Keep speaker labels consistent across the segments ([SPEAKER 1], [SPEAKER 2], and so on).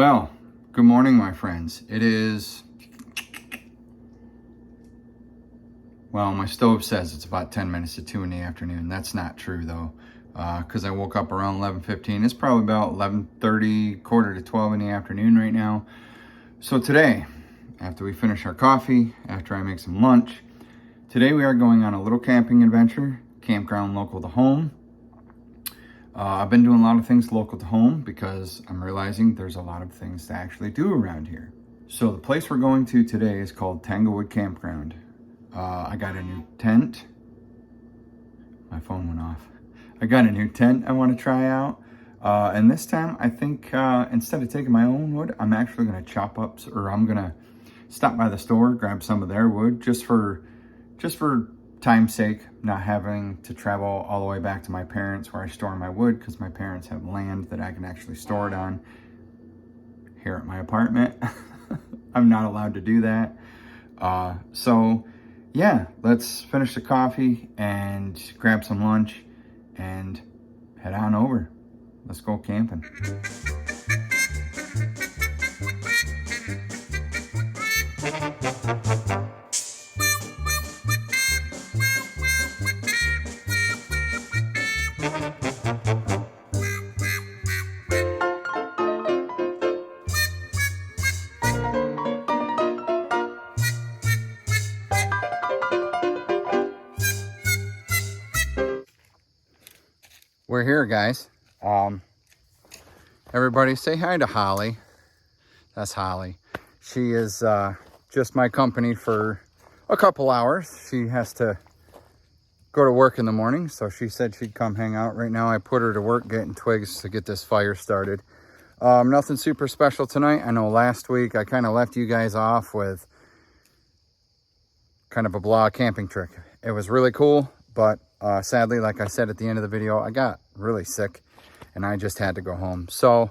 [SPEAKER 1] Well, good morning, my friends. It is, well, my stove says it's about 10 minutes to 2 in the afternoon. That's not true though, because I woke up around 11:15. It's probably about 11:30, quarter to 12 in the afternoon right now. So today, after we finish our coffee, after I make some lunch, today we are going on a little camping adventure, campground local to home. I've been doing a lot of things local to home because I'm realizing there's a lot of things to actually do around here. So the place we're going to today is called Tanglewood Campground. I got a new tent. My phone went off. I got a new tent I want to try out. And this time I think instead of taking my own wood, I'm actually going to chop up, or I'm going to stop by the store, grab some of their wood just for time's sake, not having to travel all the way back to my parents where I store my wood, because my parents have land that I can actually store it on. Here at my apartment, I'm not allowed to do that. So yeah, let's finish the coffee and grab some lunch and head on over. Let's go camping. We're here, guys. Everybody say hi to Holly. That's Holly. She is just my company for a couple hours. She has to go to work in the morning, so she said she'd come hang out. Right now I put her to work getting twigs to get this fire started. Nothing super special tonight. I know last week I kind of left you guys off with kind of a blah camping trick. It was really cool, but sadly, like I said at the end of the video, I got really sick and I just had to go home. So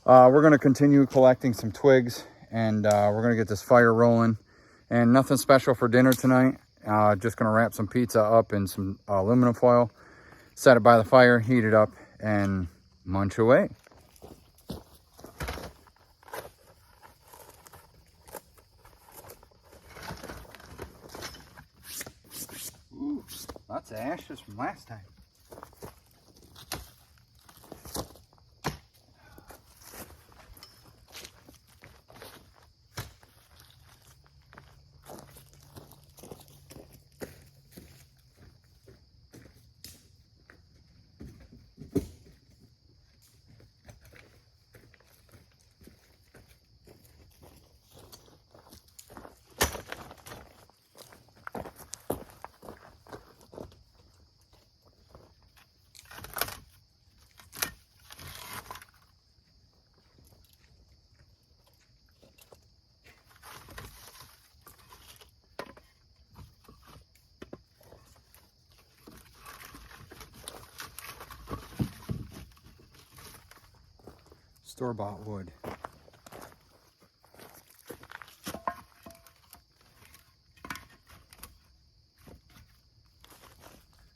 [SPEAKER 1] we're going to continue collecting some twigs, and we're going to get this fire rolling. And nothing special for dinner tonight. Just going to wrap some pizza up in some aluminum foil, set it by the fire, heat it up, and munch away. Ooh, lots of ashes from last time. Store-bought wood.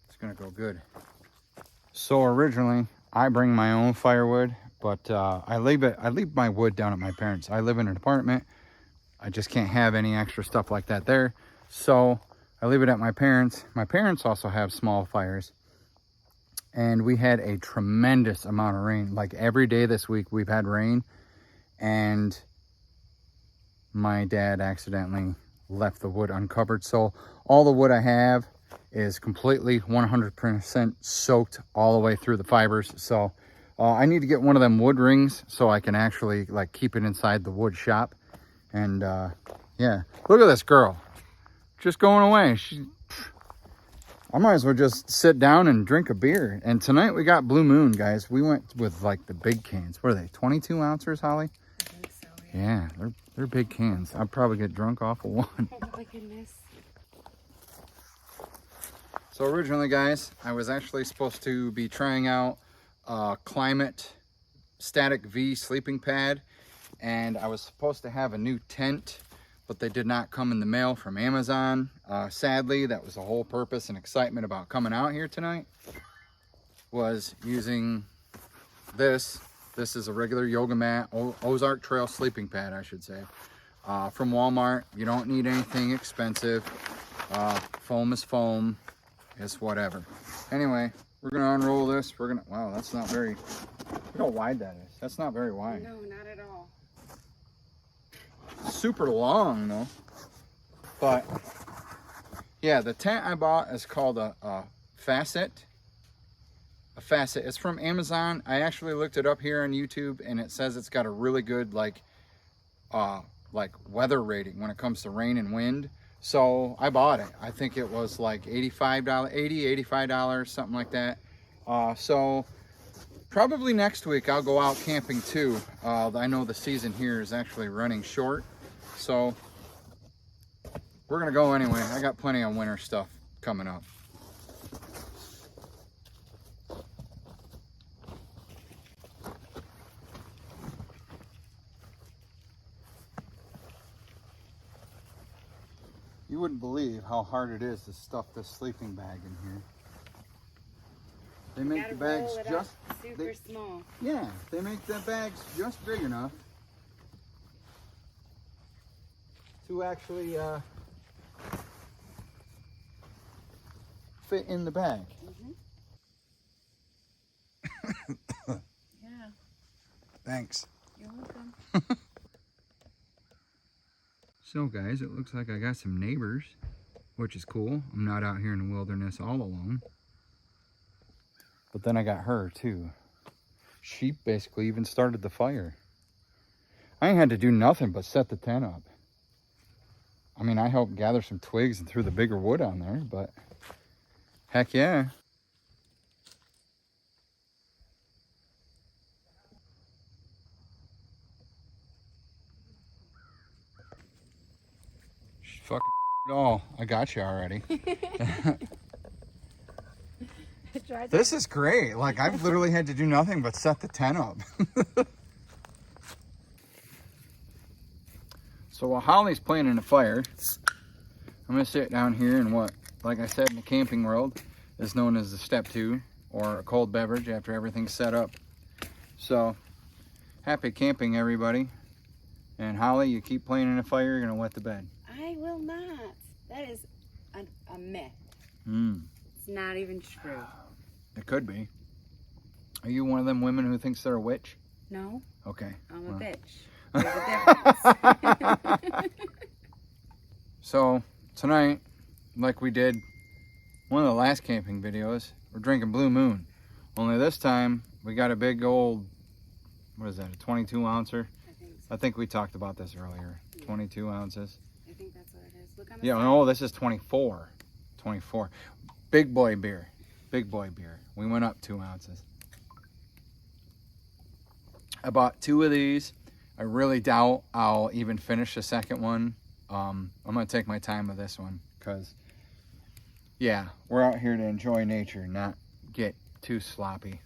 [SPEAKER 1] It's gonna go good. So originally, I bring my own firewood, but I leave my wood down at my parents'. I live in an apartment. I just can't have any extra stuff like that there. So I leave it at my parents'. My parents also have small fires. And we had a tremendous amount of rain. Like every day this week we've had rain, and my dad accidentally left the wood uncovered. So all the wood I have is completely 100% soaked all the way through the fibers. So I need to get one of them wood rings so I can actually like keep it inside the wood shop. And yeah, look at this girl just going away. I might as well just sit down and drink a beer. And tonight we got Blue Moon, guys. We went with like the big cans. What are they, 22 ounces, Holly?
[SPEAKER 2] I think so, yeah.
[SPEAKER 1] Yeah, they're big cans. I'll probably get drunk off of one.
[SPEAKER 2] Oh my goodness.
[SPEAKER 1] So originally, guys, I was actually supposed to be trying out Climate Static V sleeping pad. And I was supposed to have a new tent, but they did not come in the mail from Amazon. Sadly, that was the whole purpose and excitement about coming out here tonight, was using this This is a regular yoga mat, Ozark Trail sleeping pad, I should say. From Walmart. You don't need anything expensive. Foam is foam. It's whatever. Anyway, we're gonna unroll this. Wow, that's not very, look how wide that is. That's not very wide.
[SPEAKER 2] No, not at all.
[SPEAKER 1] Super long though. But yeah, the tent I bought is called a Facet. A Facet. It's from Amazon. I actually looked it up here on YouTube, and it says it's got a really good like weather rating when it comes to rain and wind. So I bought it. I think it was like $85, something like that. So probably next week I'll go out camping too. I know the season here is actually running short, so we're gonna go anyway. I got plenty of winter stuff coming up. You wouldn't believe how hard it is to stuff this sleeping bag in here. They make the bags just
[SPEAKER 2] super small.
[SPEAKER 1] Yeah, they make the bags just big enough to actually fit in the bag.
[SPEAKER 2] Yeah.
[SPEAKER 1] Thanks.
[SPEAKER 2] You're welcome.
[SPEAKER 1] So guys, it looks like I got some neighbors, which is cool. I'm not out here in the wilderness all alone. But then I got her too. She basically even started the fire. I ain't had to do nothing but set the tent up. I mean, I helped gather some twigs and threw the bigger wood on there, but heck yeah. She fucking all. I got you already. This is great. Like, I've literally had to do nothing but set the tent up. So while Holly's planning the fire, I'm gonna sit down here and what, like I said in the camping world, is known as the step 2, or a cold beverage after everything's set up. So, happy camping, everybody. And Holly, you keep playing in the fire, you're gonna wet the bed.
[SPEAKER 2] I will not. That is a myth.
[SPEAKER 1] Mm.
[SPEAKER 2] It's not even true.
[SPEAKER 1] It could be. Are you one of them women who thinks they're a witch?
[SPEAKER 2] No.
[SPEAKER 1] Okay.
[SPEAKER 2] I'm a bitch. There's a difference.
[SPEAKER 1] So tonight, like we did one of the last camping videos, we're drinking Blue Moon. Only this time we got a big old, what is that, a 22 ouncer?
[SPEAKER 2] I think so.
[SPEAKER 1] I think we talked about this earlier. Yeah. 22 ounces.
[SPEAKER 2] I think that's what it is. Look on the
[SPEAKER 1] Yeah,
[SPEAKER 2] side.
[SPEAKER 1] no, this is 24. 24. Big boy beer. Big boy beer. We went up 2 ounces. I bought 2 of these. I really doubt I'll even finish the second one. I'm going to take my time with this one because, yeah, we're out here to enjoy nature, not get too sloppy.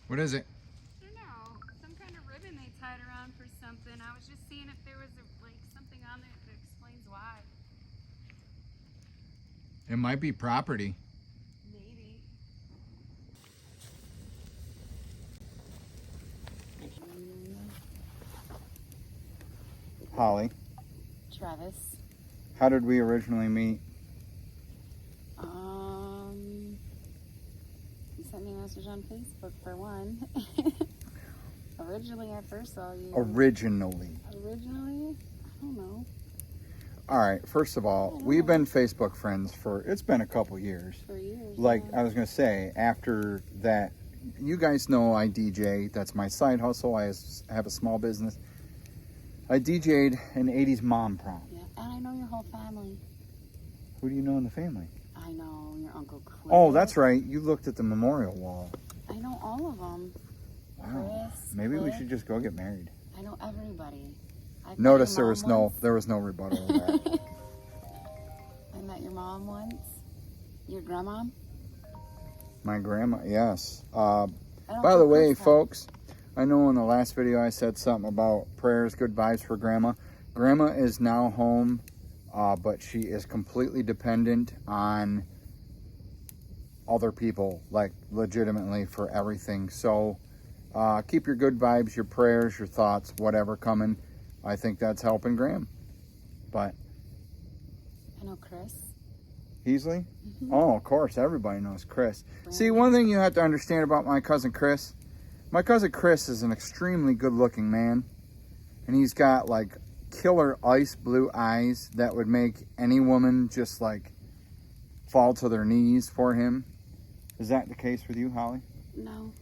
[SPEAKER 1] What is it?
[SPEAKER 2] I don't know. Some kind of ribbon they tied around for something. I was just seeing if there was something on there that explains why.
[SPEAKER 1] It might be property.
[SPEAKER 2] Maybe.
[SPEAKER 1] Holly,
[SPEAKER 2] Travis.
[SPEAKER 1] how did we originally meet?
[SPEAKER 2] You sent me a message on Facebook for one. Originally, I first saw you.
[SPEAKER 1] Originally.
[SPEAKER 2] Originally? I don't know.
[SPEAKER 1] All right, first of all, we've been Facebook friends it's been a couple years.
[SPEAKER 2] For years.
[SPEAKER 1] Like,
[SPEAKER 2] yeah.
[SPEAKER 1] I was going to say, after that, you guys know I DJ. That's my side hustle. I have a small business. I DJ'd an 80s mom prom.
[SPEAKER 2] Yeah, and I know your whole family.
[SPEAKER 1] Who do you know in the family?
[SPEAKER 2] I know your Uncle Chris.
[SPEAKER 1] Oh, that's right. You looked at the memorial wall.
[SPEAKER 2] I know all of them.
[SPEAKER 1] Wow.
[SPEAKER 2] Chris,
[SPEAKER 1] Maybe we
[SPEAKER 2] Cliff.
[SPEAKER 1] should just go get married.
[SPEAKER 2] I know everybody.
[SPEAKER 1] Notice there was no rebuttal to that.
[SPEAKER 2] I met your mom once. Your grandma.
[SPEAKER 1] My grandma, yes.
[SPEAKER 2] I don't
[SPEAKER 1] By the
[SPEAKER 2] know
[SPEAKER 1] way,
[SPEAKER 2] Chris
[SPEAKER 1] folks, I know in the last video I said something about prayers, good vibes for Grandma. Grandma is now home, but she is completely dependent on other people, like legitimately for everything. So keep your good vibes, your prayers, your thoughts, whatever coming. I think that's helping Graham. But
[SPEAKER 2] I know Chris.
[SPEAKER 1] Heasley? Oh, of course, everybody knows Chris. See, one thing you have to understand about my cousin Chris is an extremely good looking man, and he's got like killer ice blue eyes that would make any woman just like fall to their knees for him. Is that the case with you, Holly?
[SPEAKER 2] No.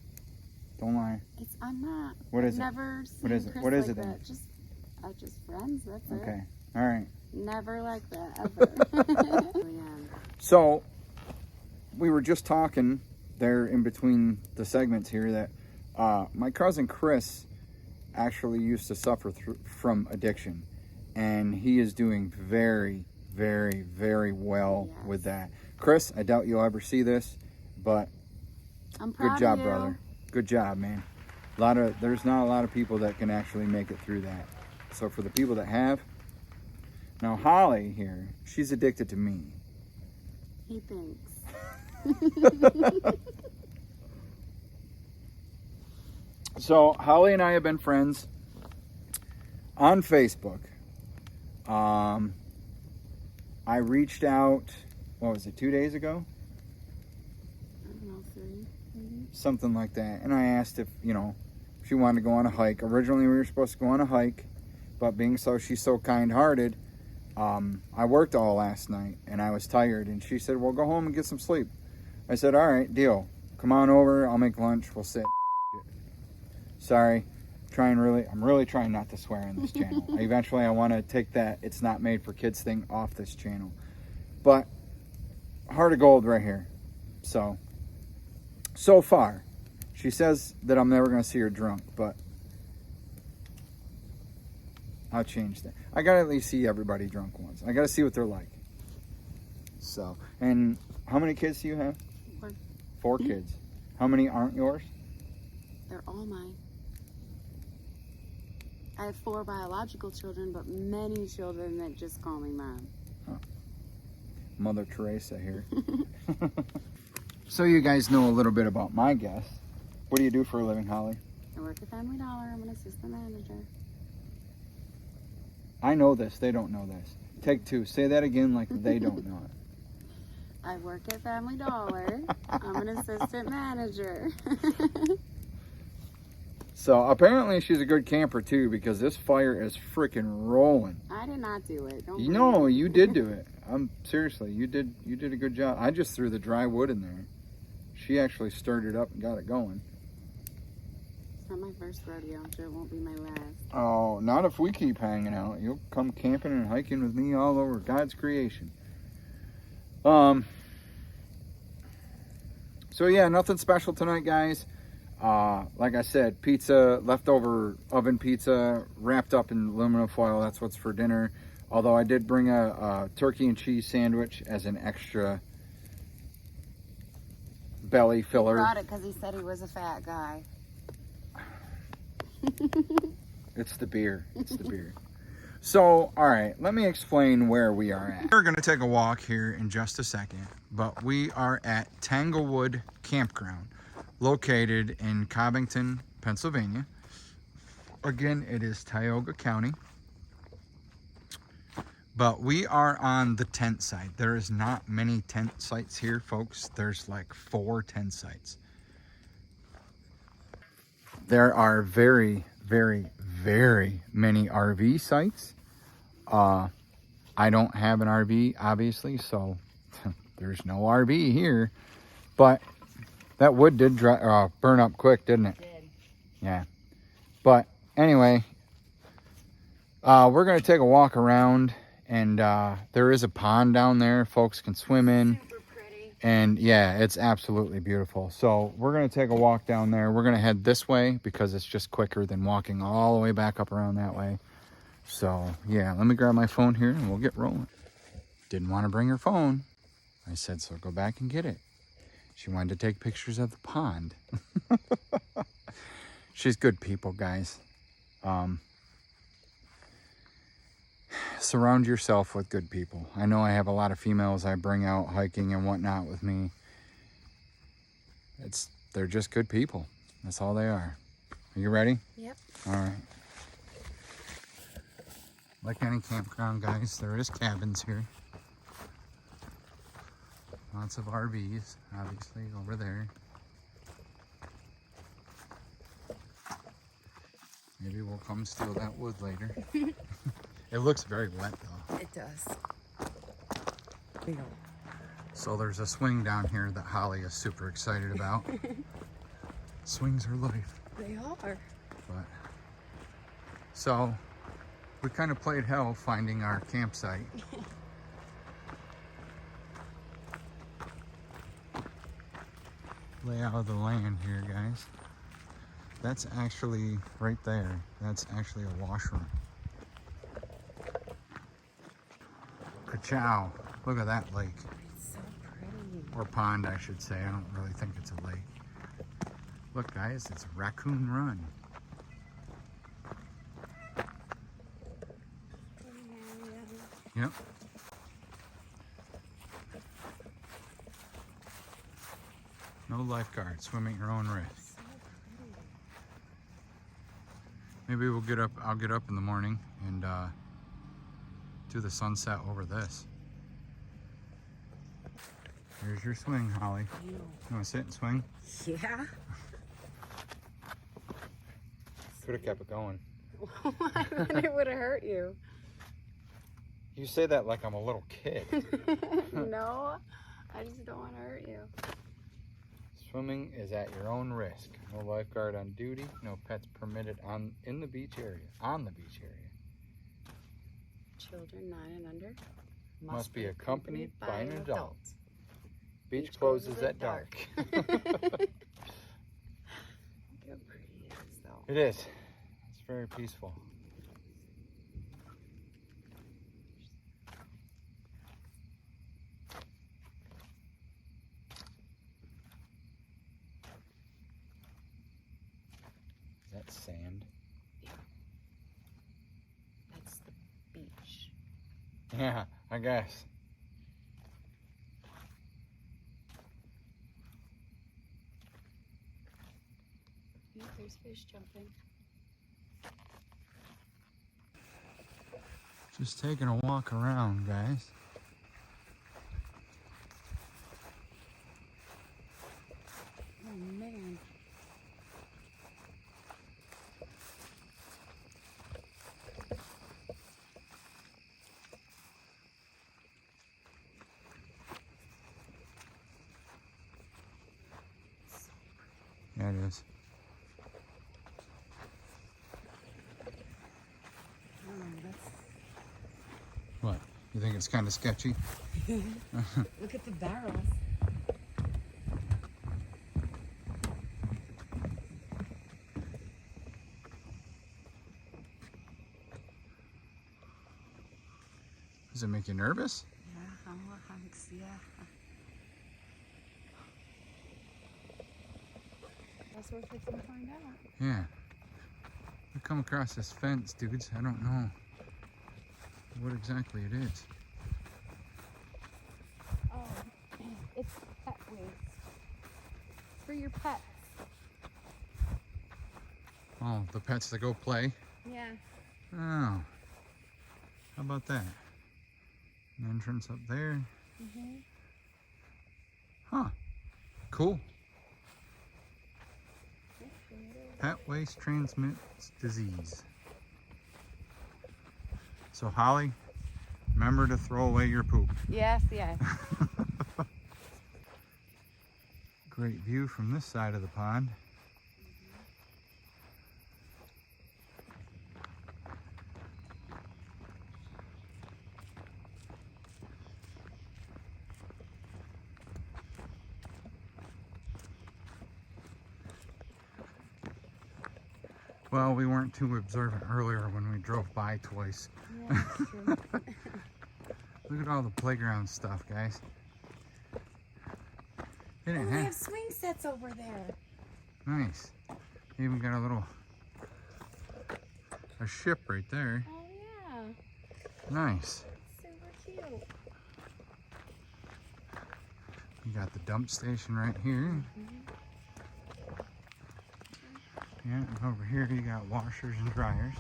[SPEAKER 1] Don't lie.
[SPEAKER 2] I'm not.
[SPEAKER 1] What is it?
[SPEAKER 2] Never seen
[SPEAKER 1] What is it?
[SPEAKER 2] Chris
[SPEAKER 1] What is
[SPEAKER 2] like
[SPEAKER 1] it then?
[SPEAKER 2] that. Just friends, that's it.
[SPEAKER 1] Okay. All right.
[SPEAKER 2] Never like that, ever. Yeah.
[SPEAKER 1] So, we were just talking there in between the segments here that my cousin Chris actually used to suffer from addiction, and he is doing very, very, very well with that. Chris, I doubt you'll ever see this, but
[SPEAKER 2] I'm proud
[SPEAKER 1] good job,
[SPEAKER 2] of you.
[SPEAKER 1] brother. Good job, man. There's not a lot of people that can actually make it through that. So for the people that have, now Holly here, she's addicted to me.
[SPEAKER 2] He thinks.
[SPEAKER 1] So Holly and I have been friends on Facebook. I reached out, what was it, 2 days ago?
[SPEAKER 2] I don't know, 3 maybe.
[SPEAKER 1] Something like that. And I asked if, she wanted to go on a hike. Originally we were supposed to go on a hike, but she's so kind-hearted, I worked all last night and I was tired, and she said, well, go home and get some sleep. I said, all right, deal. Come on over, I'll make lunch, we'll sit. Sorry, I'm really trying not to swear on this channel. Eventually I want to take that "it's not made for kids" thing off this channel. But heart of gold right here. So far, she says that I'm never going to see her drunk, but I'll change that. I got to at least see everybody drunk once. I got to see what they're like. So, and how many kids do you have?
[SPEAKER 2] 4.
[SPEAKER 1] 4 kids. How many aren't yours?
[SPEAKER 2] They're all mine. I have 4 biological children, but many children that just call me mom.
[SPEAKER 1] Huh. Mother Teresa here. So you guys know a little bit about my guest. What do you do for a living, Holly?
[SPEAKER 2] I work at Family Dollar. I'm an assistant manager.
[SPEAKER 1] I know this. They don't know this. Take 2. Say that again like they don't know it.
[SPEAKER 2] I work at Family Dollar. I'm an assistant manager.
[SPEAKER 1] So apparently she's a good camper too, because this fire is freaking rolling.
[SPEAKER 2] I did not do it. Don't
[SPEAKER 1] You know, you did do it. Seriously, you did a good job. I just threw the dry wood in there. She actually stirred it up and got it going.
[SPEAKER 2] It's not my first rodeo. I'm sure it won't be my last.
[SPEAKER 1] Oh, not if we keep hanging out. You'll come camping and hiking with me all over God's creation. So yeah, nothing special tonight, guys. Like I said, pizza, leftover oven pizza, wrapped up in aluminum foil. That's what's for dinner. Although I did bring a turkey and cheese sandwich as an extra belly filler.
[SPEAKER 2] He brought it because he said he was a fat guy.
[SPEAKER 1] It's the beer. It's the beer. So, all right, let me explain where we are at. We're going to take a walk here in just a second, but we are at Tanglewood Campground, located in Covington, Pennsylvania. Again, it is Tioga County. But we are on the tent site. There is not many tent sites here, folks. There's like 4 tent sites. There are very, very, very many RV sites. I don't have an RV, obviously, so there's no RV here. But that wood did burn up quick, didn't it?
[SPEAKER 2] It did.
[SPEAKER 1] Yeah. But anyway, we're going to take a walk around, and there is a pond down there folks can swim in.
[SPEAKER 2] Super pretty.
[SPEAKER 1] And yeah, it's absolutely beautiful. So we're going to take a walk down there. We're going to head this way because it's just quicker than walking all the way back up around that way. So yeah, let me grab my phone here and we'll get rolling. Didn't want to bring her phone. I said, so go back and get it. She wanted to take pictures of the pond. she's good people, guys. Surround yourself with good people. I know I have a lot of females I bring out hiking and whatnot with me. They're just good people. That's all they are. Are you ready?
[SPEAKER 2] Yep.
[SPEAKER 1] All right. Like any campground, guys, there is cabins here. Lots of RVs, obviously, over there. Maybe we'll come steal that wood later. It looks very wet, though.
[SPEAKER 2] It does.
[SPEAKER 1] So there's a swing down here that Holly is super excited about. Swings are life.
[SPEAKER 2] They are.
[SPEAKER 1] But so we kind of played hell finding our campsite. Layout of the land here, guys. That's actually right there. That's actually a washroom. Ka-chow. Look at that lake.
[SPEAKER 2] It's so pretty.
[SPEAKER 1] Or pond, I should say. I don't really think it's a lake. Look, guys, it's Raccoon Run. Yep. No lifeguard. Swim at your own risk.
[SPEAKER 2] So pretty.
[SPEAKER 1] Maybe we'll get up. I'll get up in the morning and do the sunset over this. Here's your swing, Holly.
[SPEAKER 2] Ew.
[SPEAKER 1] You want to sit and swing?
[SPEAKER 2] Yeah.
[SPEAKER 1] Could have kept it going.
[SPEAKER 2] It would have hurt you.
[SPEAKER 1] You say that like I'm a little kid.
[SPEAKER 2] No, I just don't want to hurt you.
[SPEAKER 1] Swimming is at your own risk. No lifeguard on duty. No pets permitted in the beach area. On the beach area.
[SPEAKER 2] Children 9 and under
[SPEAKER 1] Must be accompanied by an adult. Beach closes at dark.
[SPEAKER 2] Look how pretty it is, though.
[SPEAKER 1] It is. It's very peaceful. Is that sand?
[SPEAKER 2] That's the beach.
[SPEAKER 1] Yeah, I guess.
[SPEAKER 2] Yeah, there's fish jumping.
[SPEAKER 1] Just taking a walk around, guys.
[SPEAKER 2] Oh man.
[SPEAKER 1] Yeah, it is.
[SPEAKER 2] That's...
[SPEAKER 1] What? You think it's kind of sketchy?
[SPEAKER 2] Look at the barrels.
[SPEAKER 1] Does it make you nervous?
[SPEAKER 2] Yeah, yeah. That's what we're fixing to find out.
[SPEAKER 1] Yeah. We come across this fence, dudes. I don't know what exactly it is.
[SPEAKER 2] Oh, it's pet waste. For your pets.
[SPEAKER 1] Oh, the pets that go play?
[SPEAKER 2] Yeah.
[SPEAKER 1] Oh. How about that? An entrance up there.
[SPEAKER 2] Mm-hmm.
[SPEAKER 1] Huh. Cool. Pet waste transmits disease. So Holly, remember to throw away your poop.
[SPEAKER 2] Yes, yes.
[SPEAKER 1] Great view from this side of the pond. Well, we weren't too observant earlier when we drove by twice.
[SPEAKER 2] Yeah, that's true.
[SPEAKER 1] Look at all the playground stuff, guys. They
[SPEAKER 2] Oh,
[SPEAKER 1] didn't
[SPEAKER 2] they
[SPEAKER 1] have...
[SPEAKER 2] have swing sets over there.
[SPEAKER 1] Nice. Even got a ship right there.
[SPEAKER 2] Oh yeah.
[SPEAKER 1] Nice.
[SPEAKER 2] Super cute.
[SPEAKER 1] You got the dump station right here. Yeah, and over here you got washers and dryers.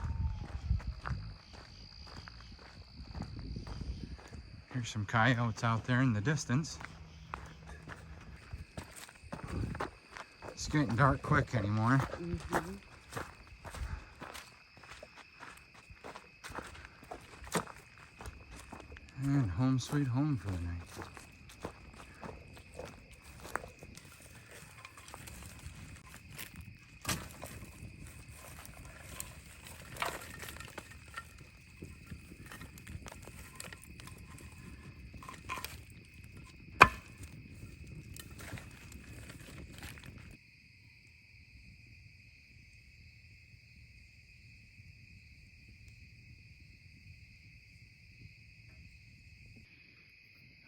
[SPEAKER 1] Here's some coyotes out there in the distance. It's getting dark quick anymore. And home sweet home for the night.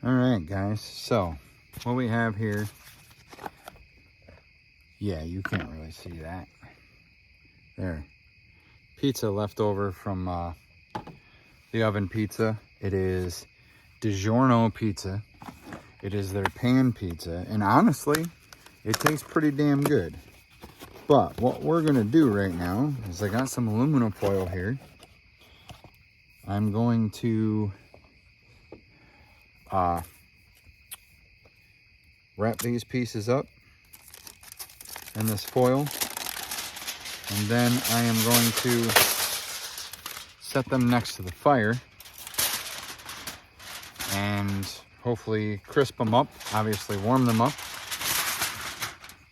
[SPEAKER 1] All right, guys, so what we have here, yeah, you can't really see that. There, pizza left over from the oven pizza. It is DiGiorno pizza. It is their pan pizza, and honestly, it tastes pretty damn good. But what we're gonna do right now is I got some aluminum foil here. I'm going to wrap these pieces up in this foil, and then I am going to set them next to the fire and hopefully crisp them up, obviously warm them up,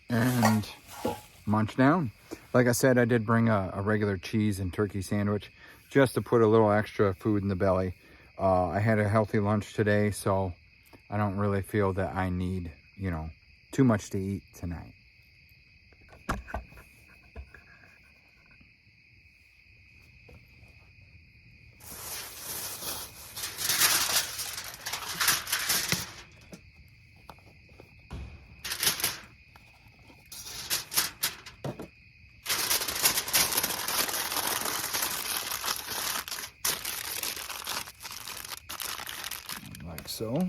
[SPEAKER 1] and munch down. Like I said, I did bring a regular cheese and turkey sandwich just to put a little extra food in the belly. I had a healthy lunch today, so I don't really feel that I need, you know, too much to eat tonight. Like so.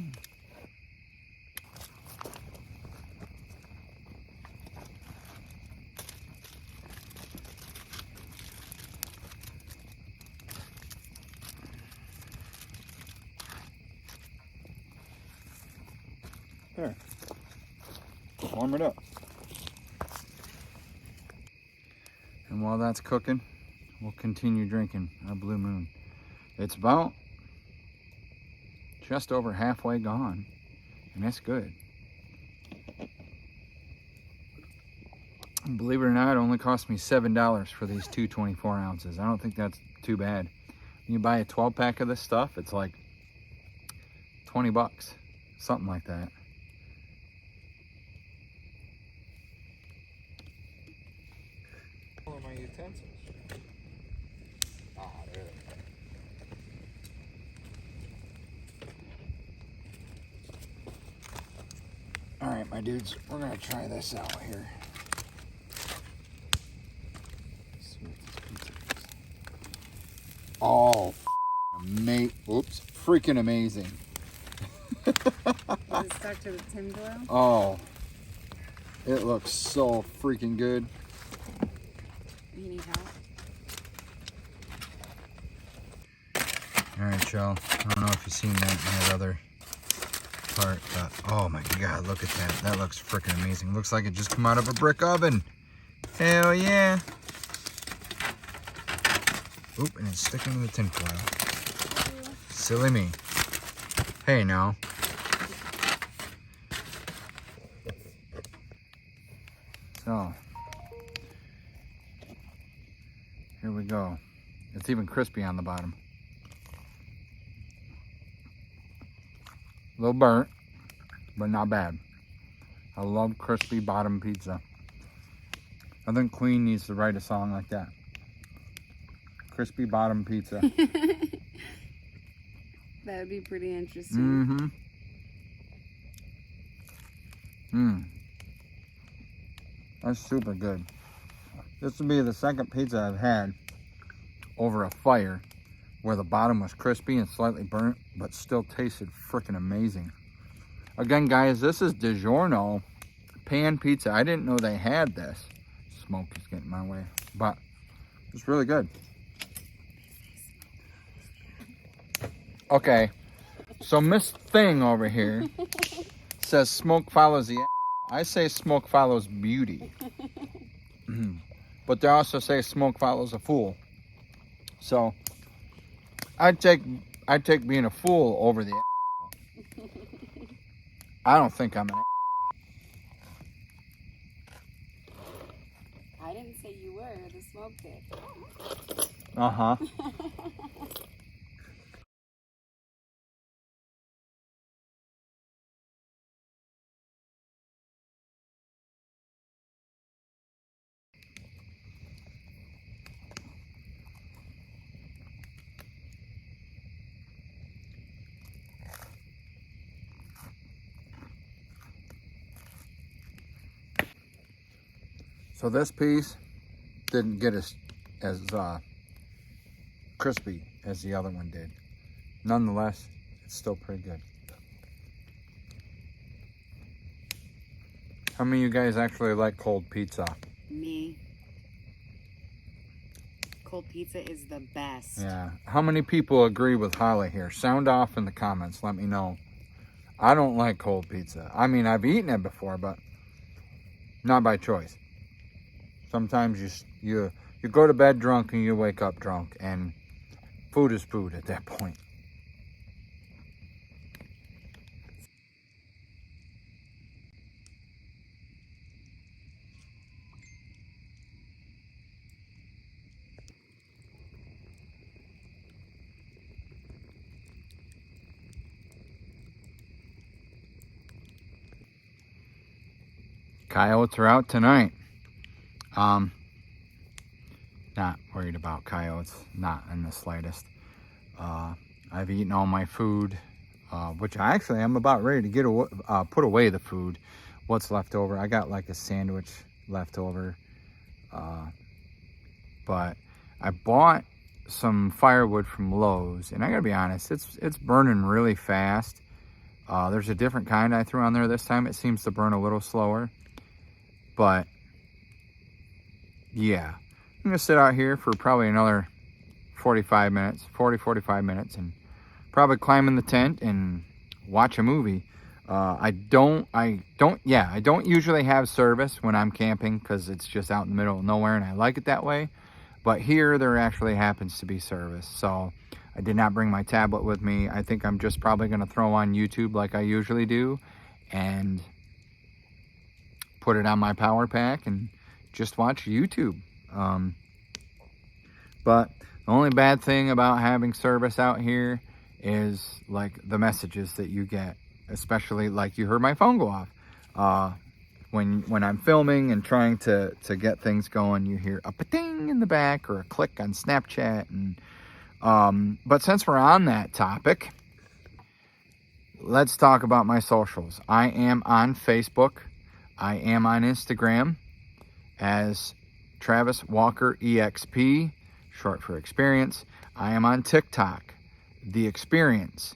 [SPEAKER 1] There. Warm it up. And while that's cooking, we'll continue drinking our Blue Moon. It's about just over halfway gone, and it's good. And believe it or not, it only cost me $7 for these two 24 ounces. I don't think that's too bad. When you buy a 12 pack of this stuff, it's like 20 bucks, something like that.
[SPEAKER 3] All of my utensils. Ah, there they go.
[SPEAKER 1] All right, my dudes, we're gonna try this out here. Let's see what this pizza is. Oh, oops, freaking amazing.
[SPEAKER 2] Is it stuck to the tin glow?
[SPEAKER 1] Oh, it looks so freaking good.
[SPEAKER 2] You need help?
[SPEAKER 1] All right, y'all. I don't know if you've seen that in that other part, but oh my God, look at that. That looks freaking amazing. Looks like it just come out of a brick oven. Hell yeah. Oop, and it's sticking to the tin foil. Silly me. Hey, now. So, here we go. It's even crispy on the bottom. A little burnt, but not bad. I love crispy bottom pizza. I think Queen needs to write a song like that. Crispy bottom pizza.
[SPEAKER 2] That would be pretty interesting.
[SPEAKER 1] That's super good. This would be the second pizza I've had over a fire where the bottom was crispy and slightly burnt, but still tasted freaking amazing. Again, guys, this is DiGiorno pan pizza. I didn't know they had this. Smoke is getting in my way, but it's really good. Okay, so Miss Thing over here says smoke follows the I say smoke follows beauty. But they also say smoke follows a fool. So I'd take being a fool over the I don't think I'm an
[SPEAKER 2] I didn't say you were, the smoke did.
[SPEAKER 1] Uh-huh. So this piece didn't get as crispy as the other one did. Nonetheless, it's still pretty good. How many of you guys actually like cold pizza?
[SPEAKER 2] Me. Cold pizza is the best.
[SPEAKER 1] Yeah. How many people agree with Holly here? Sound off in the comments. Let me know. I don't like cold pizza. I mean, I've eaten it before, but not by choice. Sometimes you go to bed drunk and you wake up drunk, and food is food at that point. Coyotes are out tonight. Not worried about coyotes, not in the slightest. I've eaten all my food, which I actually am about ready to put away the food. What's left over? I got like a sandwich left over, but I bought some firewood from Lowe's, and I gotta be honest, it's burning really fast. There's a different kind I threw on there this time. It seems to burn a little slower, but yeah, I'm gonna sit out here for probably another 45 minutes, 45 minutes, and probably climb in the tent and watch a movie. I don't usually have service when I'm camping because it's just out in the middle of nowhere and I like it that way. But here there actually happens to be service. So I did not bring my tablet with me. I think I'm just probably gonna throw on YouTube like I usually do and put it on my power pack and just watch YouTube. But the only bad thing about having service out here is like the messages that you get, especially like you heard my phone go off. When I'm filming and trying to get things going, you hear a pa-ting in the back or a click on Snapchat. And but since we're on that topic, let's talk about my socials. I am on Facebook. I am on Instagram as Travis Walker EXP, short for experience. I am on TikTok, The Experience.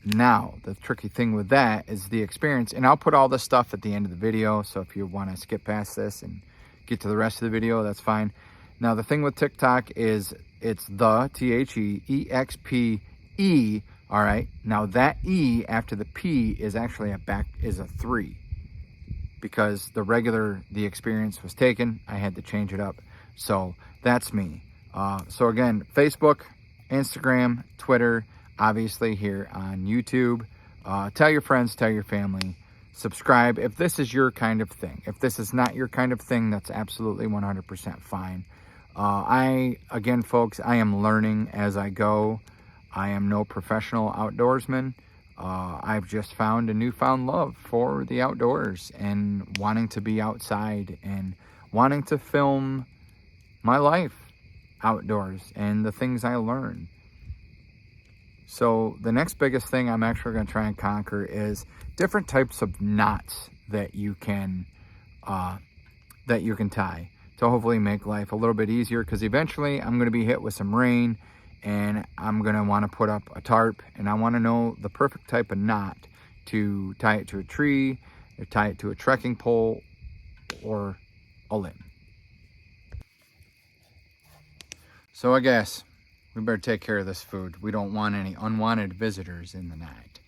[SPEAKER 1] Now, the tricky thing with that is The Experience, and I'll put all this stuff at the end of the video, so if you want to skip past this and get to the rest of the video, that's fine. Now, the thing with TikTok is it's the THEEXPE, all right? Now, that E after the P is actually a 3. Because the Experience was taken, I had to change it up. So that's me. So again, Facebook, Instagram, Twitter, obviously here on YouTube. Tell your friends, tell your family, subscribe if this is your kind of thing. If this is not your kind of thing, that's absolutely 100% fine. Again, folks, I am learning as I go. I am no professional outdoorsman. I've just found a newfound love for the outdoors and wanting to be outside and wanting to film my life outdoors and the things I learn. So the next biggest thing I'm actually going to try and conquer is different types of knots that you can tie to hopefully make life a little bit easier, because eventually I'm going to be hit with some rain and I'm going to want to put up a tarp, and I want to know the perfect type of knot to tie it to a tree or tie it to a trekking pole or a limb. So I guess we better take care of this food. We don't want any unwanted visitors in the night.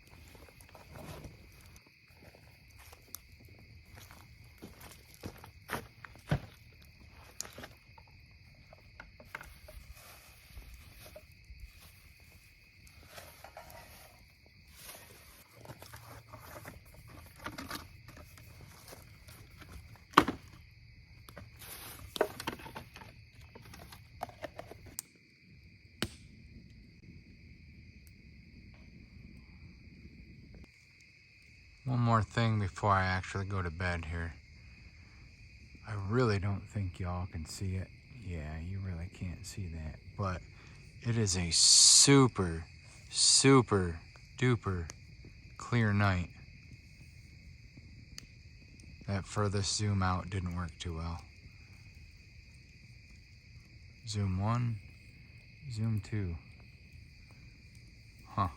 [SPEAKER 1] One more thing before I actually go to bed here. I really don't think y'all can see it. Yeah, you really can't see that. But it is a super, super duper clear night. That furthest zoom out didn't work too well. Zoom 1, zoom 2. Huh.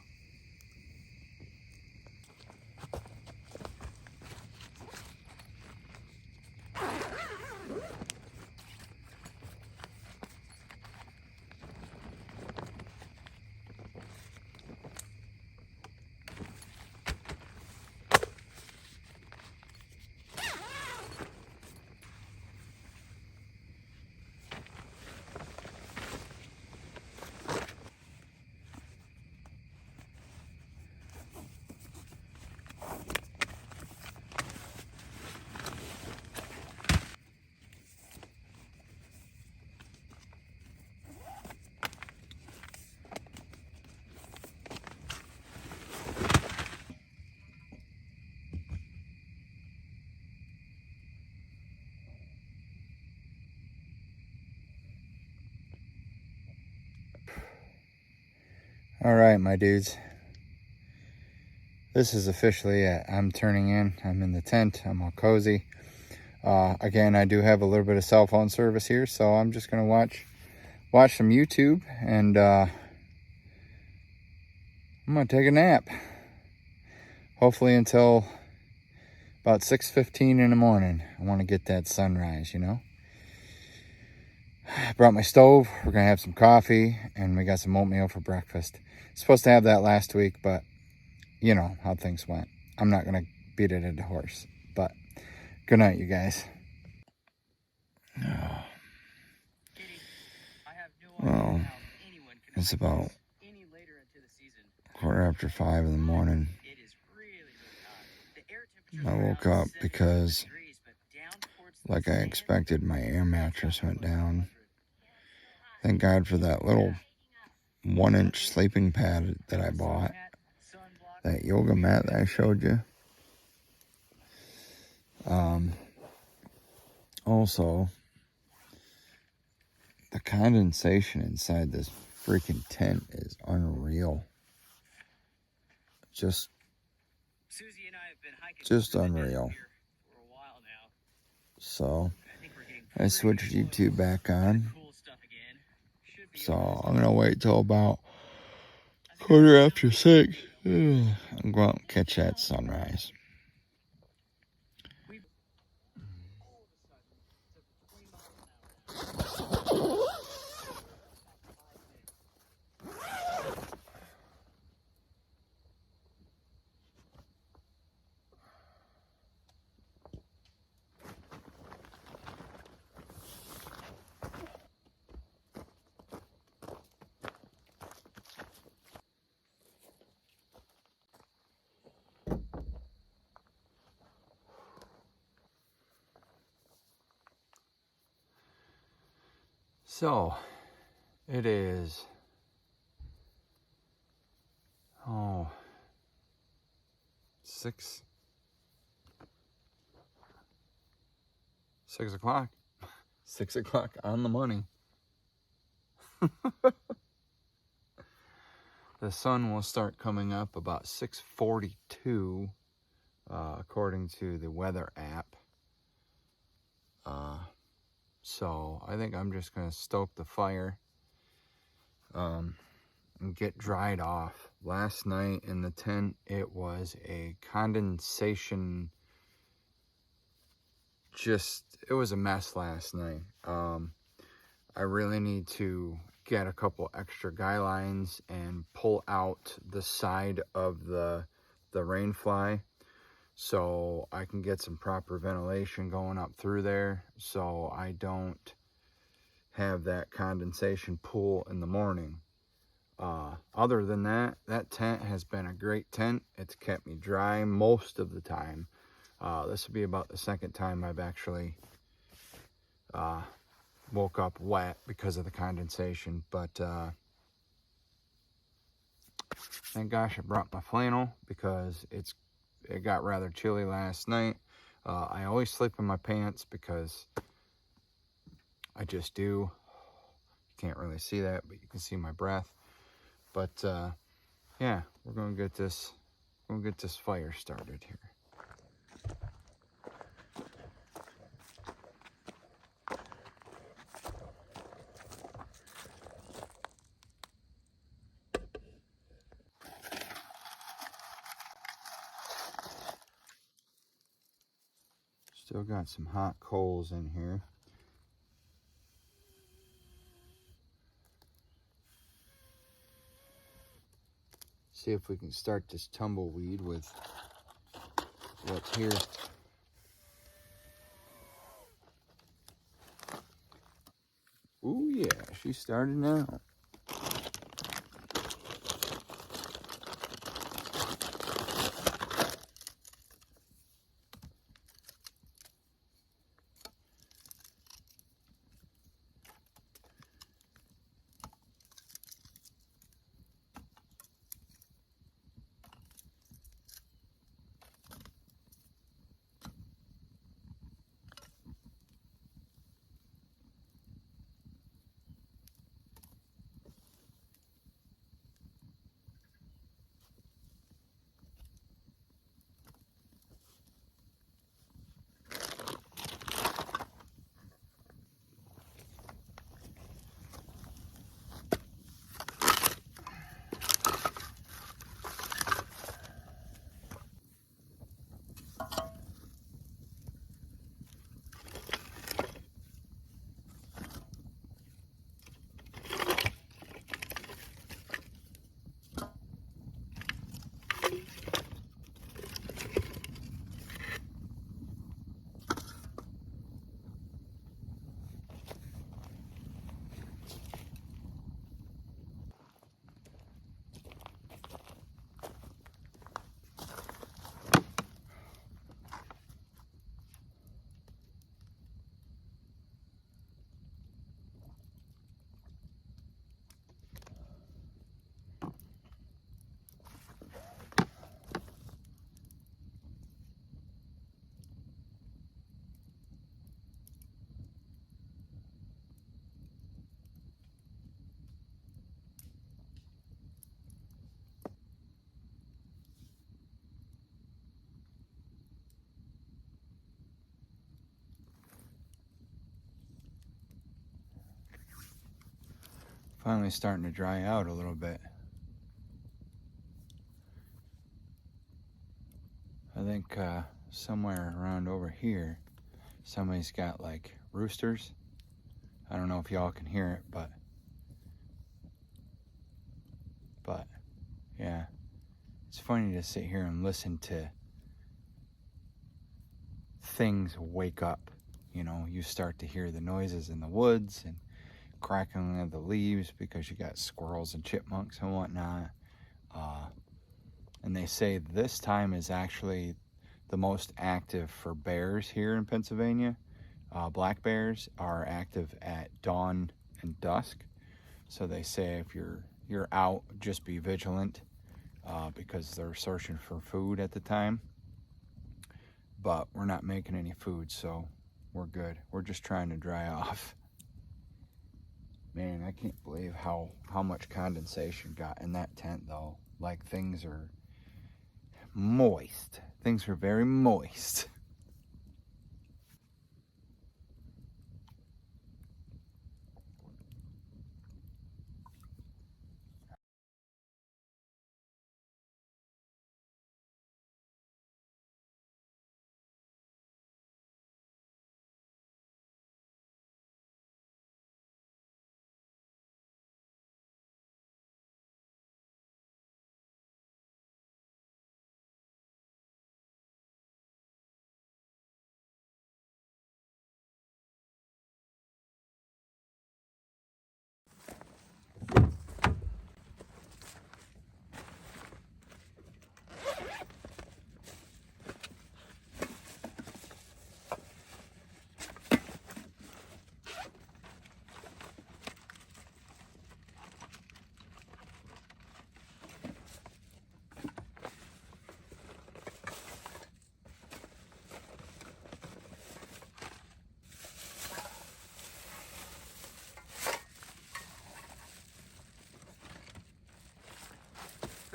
[SPEAKER 1] All right, my dudes. This is officially it. I'm turning in. I'm in the tent. I'm all cozy. Again, I do have a little bit of cell phone service here, so I'm just gonna watch some YouTube, and I'm gonna take a nap. Hopefully until about 6:15 in the morning. I want to get that sunrise, you know. I brought my stove. We're gonna have some coffee, and we got some oatmeal for breakfast. Supposed to have that last week, but you know how things went. I'm not gonna beat it a horse. But good night, you guys. Well, it's about 5:15 in the morning. I woke up because, like I expected, my air mattress went down. Thank God for that little 1-inch sleeping pad that I bought. That yoga mat that I showed you. Also, the condensation inside this freaking tent is unreal. Just unreal. So, I switched YouTube back on. So, I'm going to wait till about 6:15. I'm going to catch that sunrise. So, it is, 6 o'clock. 6 o'clock on the money. The sun will start coming up about 6:42, according to the weather app. So I think I'm just gonna stoke the fire and get dried off. Last night in the tent, it was a condensation, it was a mess last night. I really need to get a couple extra guy lines and pull out the side of the rain fly so I can get some proper ventilation going up through there, so I don't have that condensation pool in the morning. Other than that, that tent has been a great tent. It's kept me dry most of the time. This will be about the second time I've actually woke up wet because of the condensation, but thank gosh I brought my flannel because it got rather chilly last night. I always sleep in my pants because I just do. You can't really see that, but you can see my breath. But yeah, we're gonna get this fire started here. Still got some hot coals in here. See if we can start this tumbleweed with what's here. Ooh yeah, she started now. Finally starting to dry out a little bit. I think somewhere around over here, somebody's got like roosters. I don't know if y'all can hear it, but yeah, it's funny to sit here and listen to things wake up. You know, you start to hear the noises in the woods and crackling of the leaves because you got squirrels and chipmunks and whatnot. And they say this time is actually the most active for bears here in Pennsylvania. Black bears are active at dawn and dusk. So they say if you're out, just be vigilant because they're searching for food at the time. But we're not making any food, so we're good. We're just trying to dry off. Man, I can't believe how much condensation got in that tent though. Like things are moist. Things are very moist.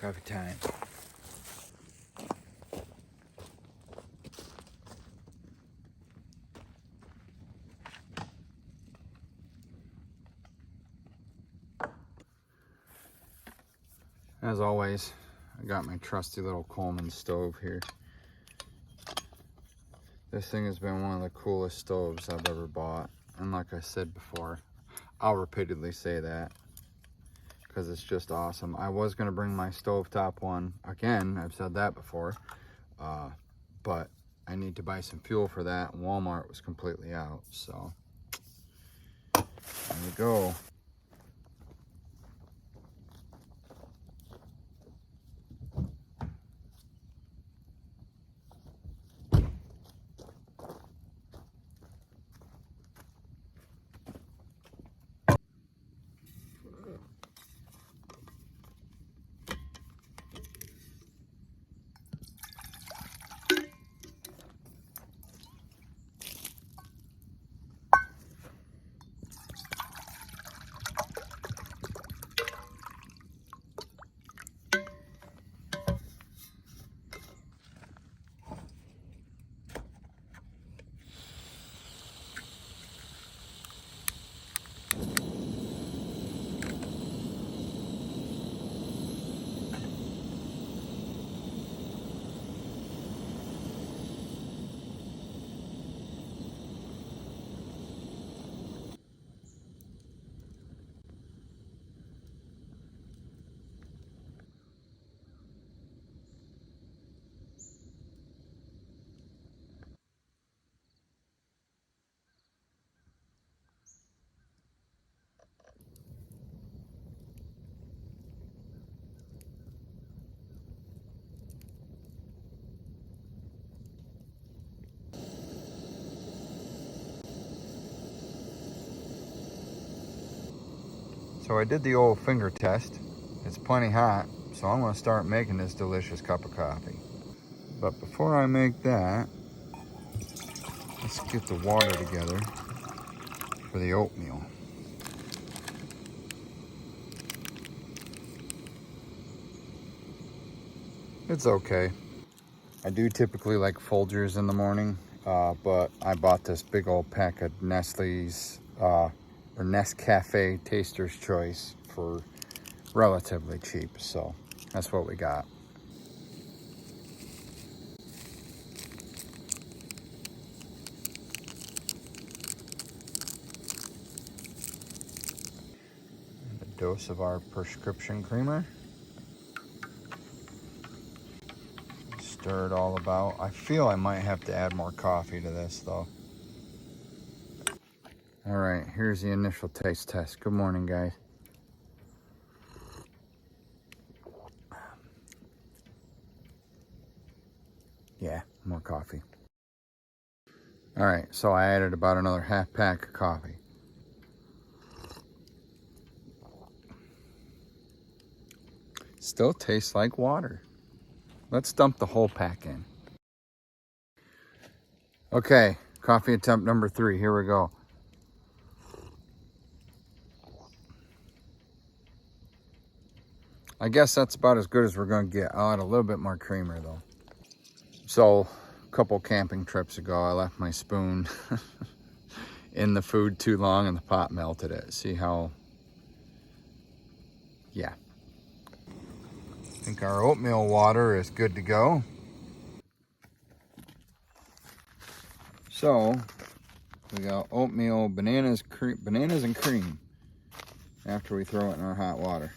[SPEAKER 1] Coffee time. As always, I got my trusty little Coleman stove here. This thing has been one of the coolest stoves I've ever bought. And like I said before, I'll repeatedly say that because it's just awesome. I was going to bring my stovetop one again. I've said that before. But I need to buy some fuel for that. Walmart was completely out. So there we go. So I did the old finger test. It's plenty hot, so I'm gonna start making this delicious cup of coffee. But before I make that, let's get the water together for the oatmeal. It's okay. I do typically like Folgers in the morning, but I bought this big old pack of Nestle's or Nescafe Taster's Choice for relatively cheap, so that's what we got. And a dose of our prescription creamer. Stir it all about. I feel I might have to add more coffee to this though. All right, here's the initial taste test. Good morning, guys. Yeah, more coffee. All right, so I added about another half pack of coffee. Still tastes like water. Let's dump the whole pack in. Okay, coffee attempt number 3. Here we go. I guess that's about as good as we're gonna get. I'll add a little bit more creamer though. So, a couple camping trips ago, I left my spoon in the food too long and the pot melted it. See how, yeah. I think our oatmeal water is good to go. So, we got oatmeal, bananas and cream after we throw it in our hot water.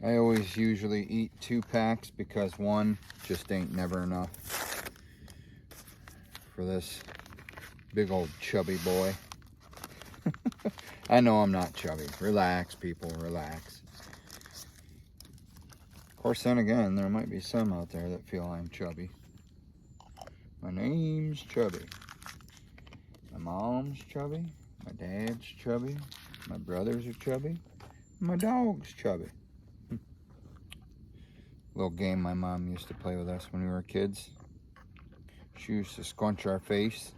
[SPEAKER 1] I always usually eat 2 packs because 1 just ain't never enough for this big old chubby boy. I know I'm not chubby. Relax, people, relax. Of course, then again, there might be some out there that feel I'm chubby. My name's Chubby. My mom's chubby. My dad's chubby. My brothers are chubby. My dog's chubby. Little game my mom used to play with us when we were kids. She used to squinch our face.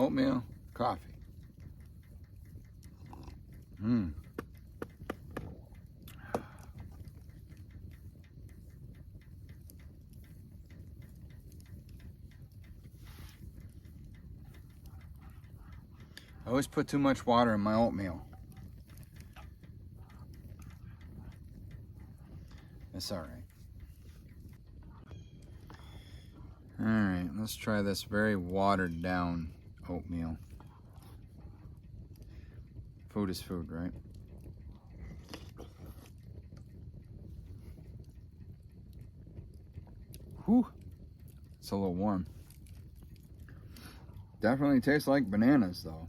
[SPEAKER 1] oatmeal, coffee. I always put too much water in my oatmeal. It's all right. All right, let's try this very watered down oatmeal. Food is food, right? Whew, it's a little warm. Definitely tastes like bananas though.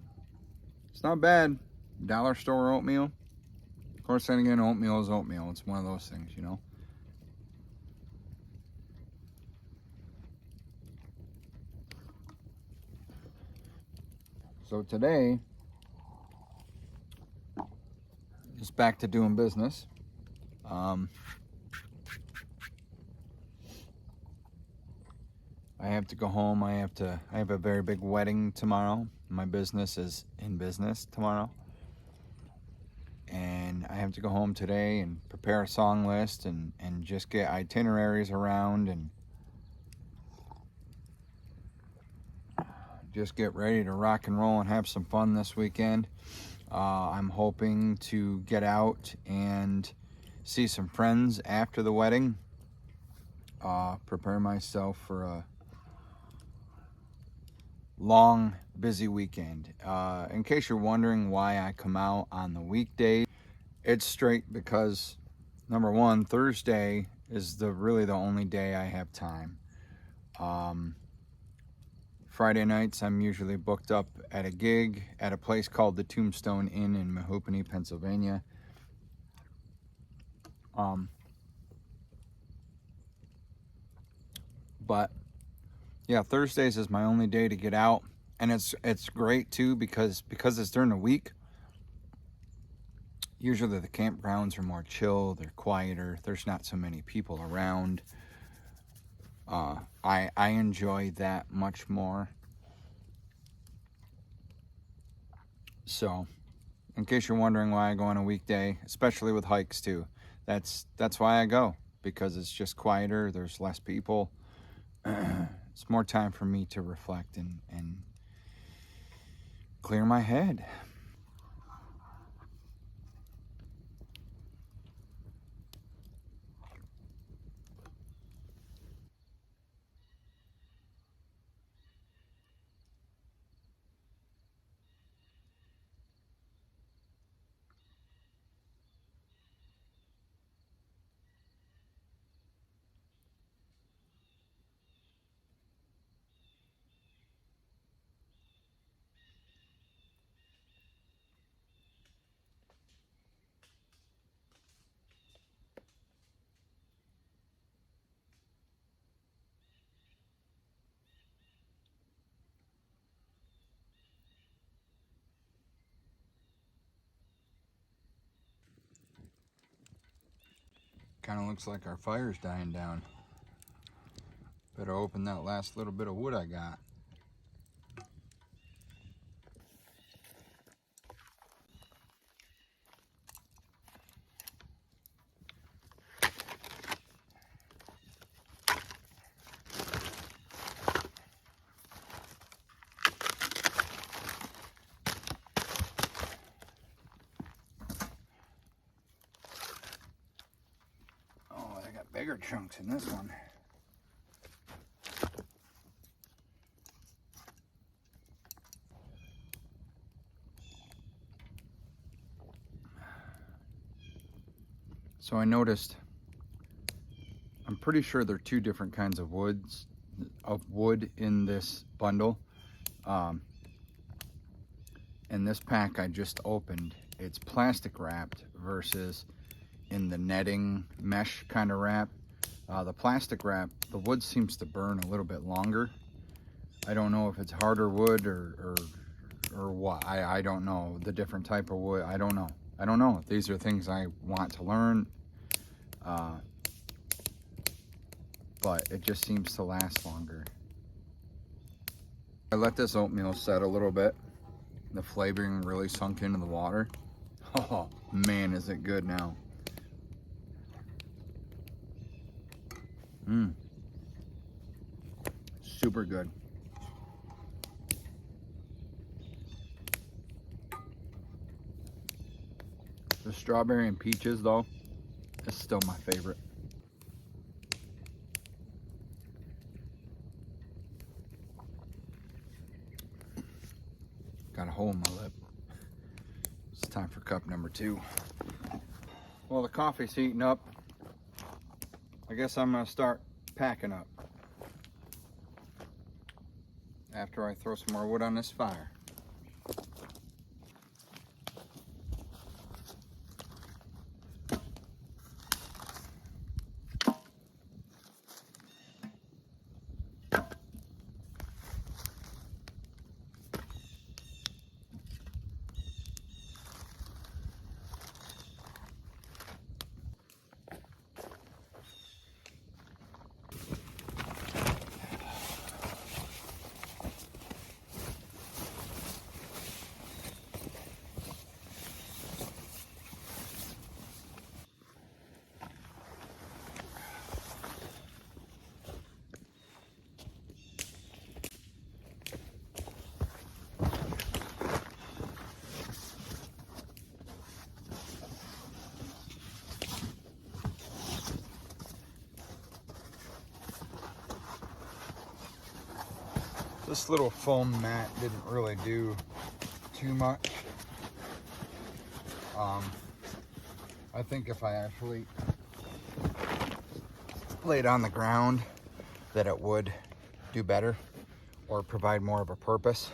[SPEAKER 1] It's not bad. Dollar store oatmeal. Of course, then again, oatmeal is oatmeal. It's one of those things, you know. So today, just back to doing business. I have to go home. I have a very big wedding tomorrow. My business is in business tomorrow. And I have to go home today and prepare a song list and just get itineraries around and just get ready to rock and roll and have some fun this weekend. I'm hoping to get out and see some friends after the wedding. Prepare myself for a long, busy weekend. In case you're wondering why I come out on the weekdays, it's straight because, number one, Thursday is really the only day I have time. Friday nights, I'm usually booked up at a gig at a place called the Tombstone Inn in Mahoopany, Pennsylvania. But yeah, Thursdays is my only day to get out, and it's great too because it's during the week. Usually the campgrounds are more chill, they're quieter, there's not so many people around. I enjoy that much more. So, in case you're wondering why I go on a weekday, especially with hikes too, that's why I go, because it's just quieter, there's less people. It's more time for me to reflect and clear my head. Kind of looks like our fire's dying down. Better open that last little bit of wood I got. Oh, I got bigger chunks in this one. So I noticed, I'm pretty sure there are two different kinds of wood in this bundle. In this pack I just opened, it's plastic wrapped versus in the netting mesh kind of wrap. The plastic wrap, the wood seems to burn a little bit longer. I don't know if it's harder wood or what. I don't know the different type of wood. I don't know. These are things I want to learn. But it just seems to last longer. I let this oatmeal set a little bit. The flavoring really sunk into the water. Oh man, is it good now. Super good. The strawberry and peaches though is still my favorite. Got a hole in my lip. It's time for cup number 2. Well, the coffee's heating up. I guess I'm gonna start packing up after I throw some more wood on this fire. This little foam mat didn't really do too much. I think if I actually laid on the ground that it would do better or provide more of a purpose.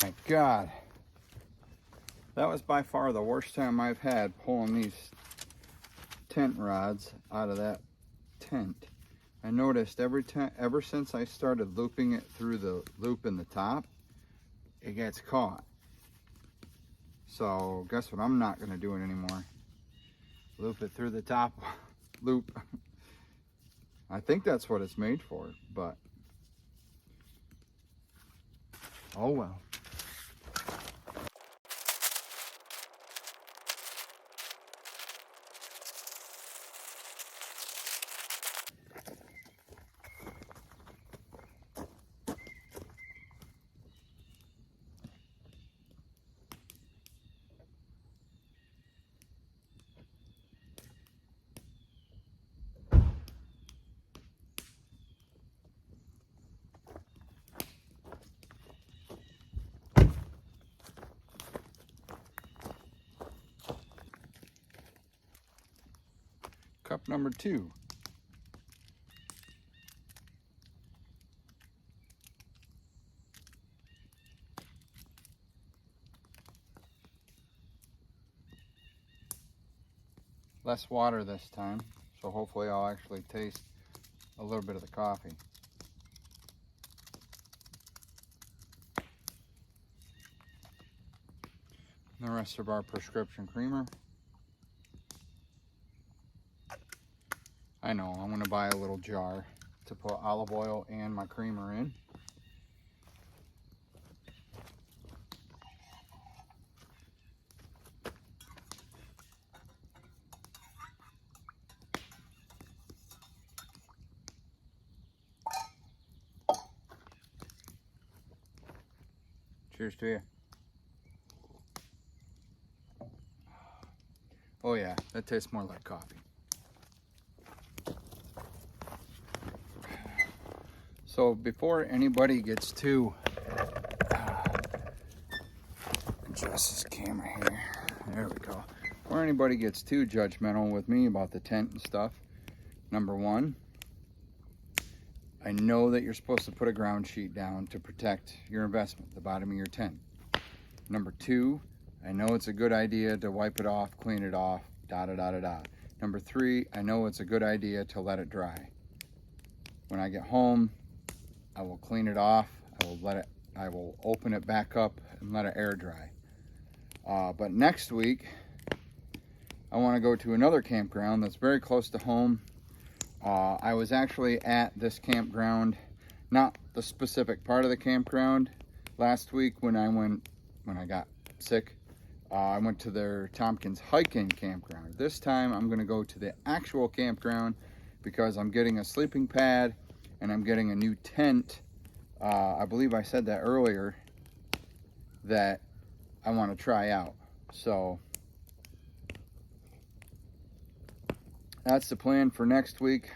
[SPEAKER 1] My God, that was by far the worst time I've had pulling these tent rods out of that tent. I noticed ever since I started looping it through the loop in the top, it gets caught. So guess what I'm not going to do it anymore. Loop it through the top loop. I think that's what it's made for, but oh well. Cup number 2. Less water this time, so hopefully I'll actually taste a little bit of the coffee. The rest of our prescription creamer. I know, I'm going to buy a little jar to put olive oil and my creamer in. Cheers to you. Oh yeah, that tastes more like coffee. So before anybody gets too adjust this camera here. There we go. Before anybody gets too judgmental with me about the tent and stuff, number one, I know that you're supposed to put a ground sheet down to protect your investment, the bottom of your tent. Number two, I know it's a good idea to wipe it off, clean it off, da-da-da-da-da. Number three, I know it's a good idea to let it dry. When I get home, I will clean it off, I will open it back up and let it air dry. But next week, I want to go to another campground that's very close to home. I was actually at this campground, not the specific part of the campground, last week when I got sick. I went to their Tompkins hiking campground. This time I'm going to go to the actual campground because I'm getting a sleeping pad and I'm getting a new tent. I believe I said that earlier, that I want to try out. So that's the plan for next week.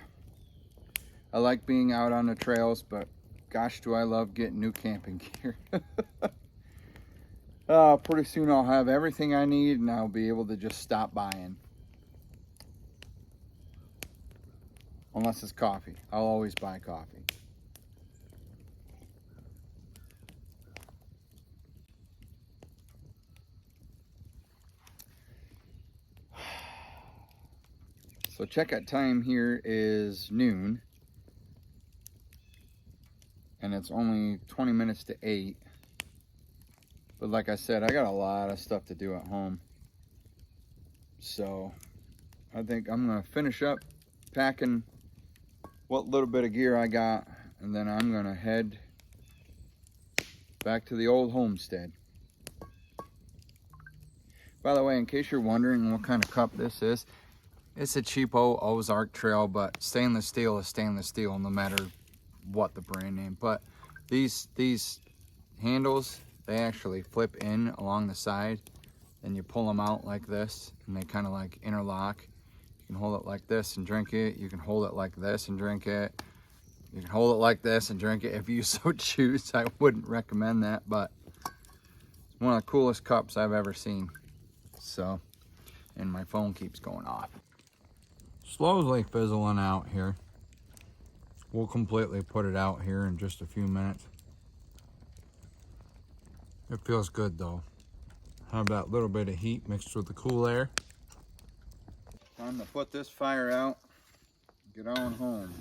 [SPEAKER 1] I like being out on the trails, but gosh, do I love getting new camping gear. Pretty soon I'll have everything I need and I'll be able to just stop buying. Unless it's coffee. I'll always buy coffee. So checkout time here is noon. And it's only 20 minutes to 8. But like I said, I got a lot of stuff to do at home. So I think I'm gonna finish up packing what little bit of gear I got, and then I'm gonna head back to the old homestead. By the way, in case you're wondering what kind of cup this is, it's a cheapo Ozark Trail, but stainless steel is stainless steel no matter what the brand name. But these handles, they actually flip in along the side and you pull them out like this and they kind of like interlock. You can hold it like this and drink it. You can hold it like this and drink it. You can hold it like this and drink it if you so choose. I wouldn't recommend that, but it's one of the coolest cups I've ever seen. So, and my phone keeps going off. Slowly fizzling out here. We'll completely put it out here in just a few minutes. It feels good though. Have that little bit of heat mixed with the cool air. Time to put this fire out. Get on home.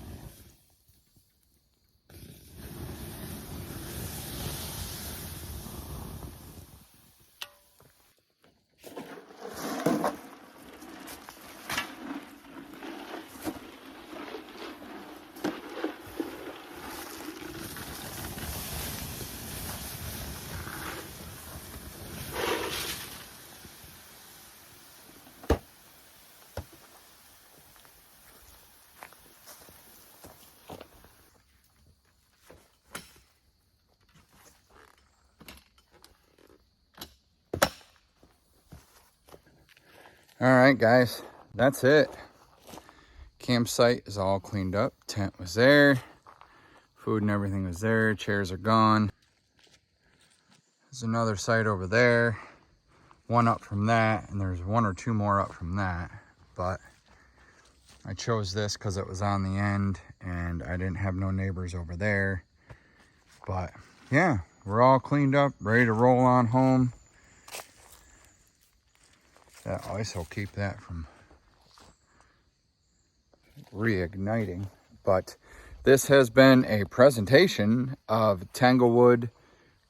[SPEAKER 1] All right, guys, that's it. Campsite is all cleaned up. Tent was there. Food and everything was there. Chairs are gone. There's another site over there. One up from that, and there's one or two more up from that. But I chose this because it was on the end, and I didn't have no neighbors over there. But yeah, we're all cleaned up, ready to roll on home. That ice will keep that from reigniting. But this has been a presentation of Tanglewood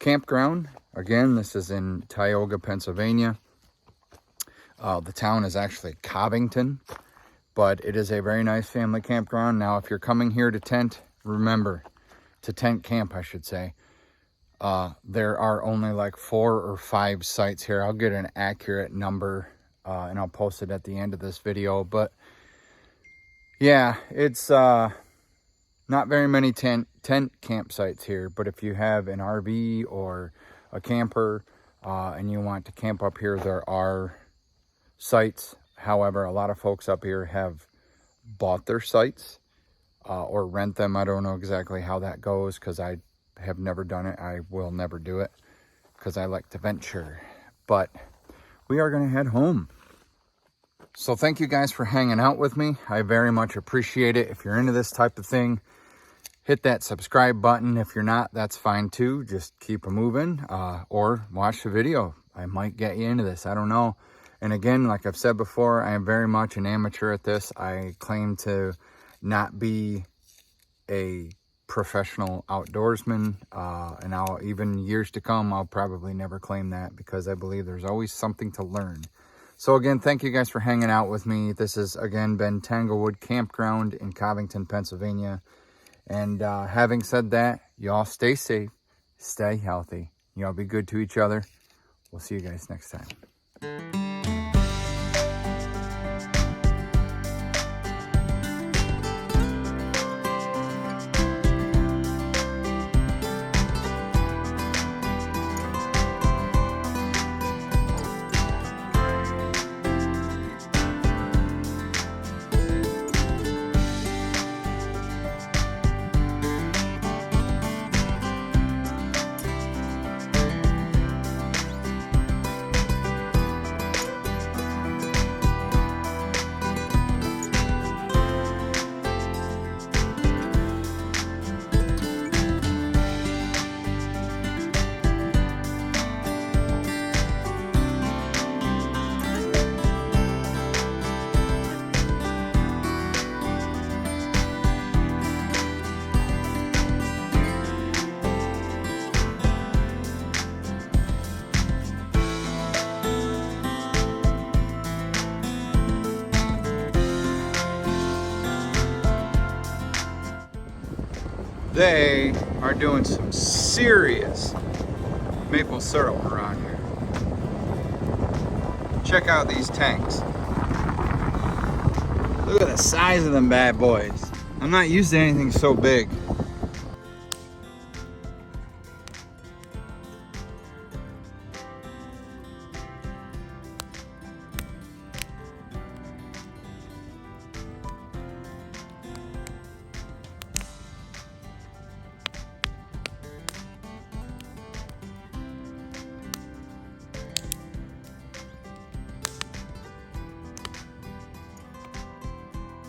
[SPEAKER 1] Campground. Again, this is in Tioga, Pennsylvania. The town is actually Covington, but it is a very nice family campground. Now, if you're coming here to tent, remember, to tent camp, I should say, there are only like 4 or 5 sites here. I'll get an accurate number and I'll post it at the end of this video. But yeah, it's not very many tent campsites here. But if you have an RV or a camper and you want to camp up here, there are sites. However, a lot of folks up here have bought their sites or rent them. I don't know exactly how that goes because I have never done it. I will never do it because I like to venture. but we are going to head home. So thank you guys for hanging out with me. I very much appreciate it. If you're into this type of thing, hit that subscribe button. If you're not, that's fine too. Just keep it moving, or watch the video. I might get you into this. I don't know. And again, like I've said before, I am very much an amateur at this. I claim to not be a professional outdoorsman, and even years to come, I'll probably never claim that, because I believe there's always something to learn. So again, thank you guys for hanging out with me. This has again been Tanglewood Campground in Covington, Pennsylvania. And having said that, y'all stay safe, stay healthy. Y'all be good to each other. We'll see you guys next time. They are doing some serious maple syrup around here. Check out these tanks. Look at the size of them bad boys. I'm not used to anything so big.